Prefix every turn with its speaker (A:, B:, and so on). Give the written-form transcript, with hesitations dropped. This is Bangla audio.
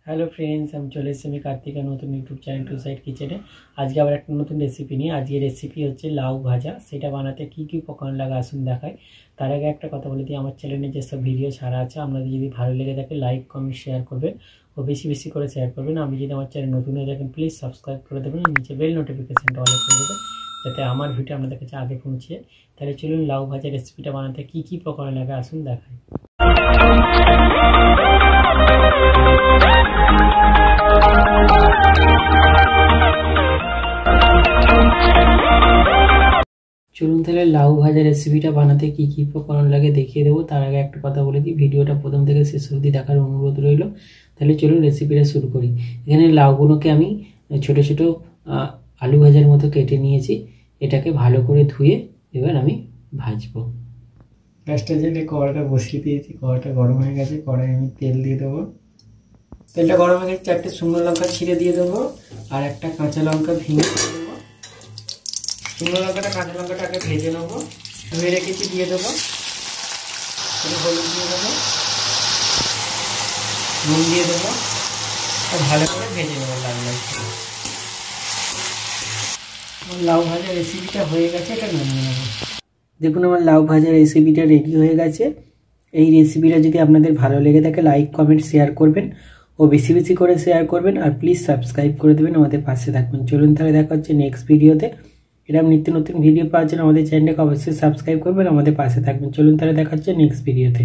A: হ্যালো ফ্রেন্ডস, আমি চলে এসেছি আমি কার্তিকা নতুন ইউটিউব চ্যানেল টু সাইড কিচেনে। আজকে আবার একটা নতুন রেসিপি নিয়ে। আজকে রেসিপি হচ্ছে লাউ ভাজা। সেটা বানাতে কী কী উপকরণ লাগে আসুন দেখায়। তার আগে একটা কথা বলে দিই, আমার চ্যানেলে যেসব ভিডিও ছাড়া আছে আপনাদের যদি ভালো লেগে থাকে লাইক কমেন্ট শেয়ার করবেন ও বেশি বেশি করে শেয়ার করবেন। আপনি যদি আমার চ্যানেল নতুন হয়ে থাকেন প্লিজ সাবস্ক্রাইব করে দেবেন, নিচে বেল নোটিফিকেশানটা অন করে দেবেন যাতে আমার ভিডিও আপনাদের কাছে আগে পৌঁছে। তাহলে চলুন লাউ ভাজা রেসিপিটা বানাতে কী কী উপকরণ লাগে আসুন দেখায়। চলুন তাহলে লাউ ভাজা রেসিপিটা বানাতে কী কী উপকরণ লাগে দেখিয়ে দেবো। তার আগে একটা কথা বলে দিই, ভিডিওটা প্রথম থেকে শেষ অবধি দেখার অনুরোধ রইল। তাহলে চলুন রেসিপিটা শুরু করি। এখানে লাউগুলোকে আমি ছোট ছোট আলু ভাজার মতো কেটে নিয়েছি। এটাকে ভালো করে ধুয়ে এবার আমি ভাজবো। গ্যাসটা জেলে কড়াটা বসিয়ে দিয়েছি, কড়াটা গরম হয়ে গেছে। কড়াই আমি তেল দিয়ে দেবো। তেলটা গরম হয়ে গেছে, 4টে শুকনো লঙ্কা ছিঁড়ে দিয়ে দেবো আর একটা কাঁচা লঙ্কা ভেঙে দিয়ে দেবো। শুকনো লঙ্কাটা কাঁচা লঙ্কাটাকে ভেজে নেবো, ধুয়ে রেখেছি দিয়ে দেবো। হলুদ দিয়ে দেবো, নুন দিয়ে দেবো আর ভালো করে ভেজে নেবো লাল লাল করে। লাউ ভাজা রেসিপিটা হয়ে গেছে, এটা নামিয়ে নেবো। দেখুন আমার লাউ ভাজা রেসিপিটা রেডি হয়ে গেছে। এই রেসিপিটা যদি আপনাদের ভালো লেগে থাকে লাইক কমেন্ট শেয়ার করবেন ও বেশি বেশি করে শেয়ার করবেন আর প্লিজ সাবস্ক্রাইব করে দেবেন, আমাদের পাশে থাকবেন। চলুন তাহলে দেখা হচ্ছে নেক্সট ভিডিওতে। এরকম নিত্য নতুন ভিডিও পাওয়ার জন্য আমাদের চ্যানেলটাকে অবশ্যই সাবস্ক্রাইব করবেন, আমাদের পাশে থাকবেন। চলুন তাহলে দেখা হচ্ছে নেক্সট ভিডিওতে।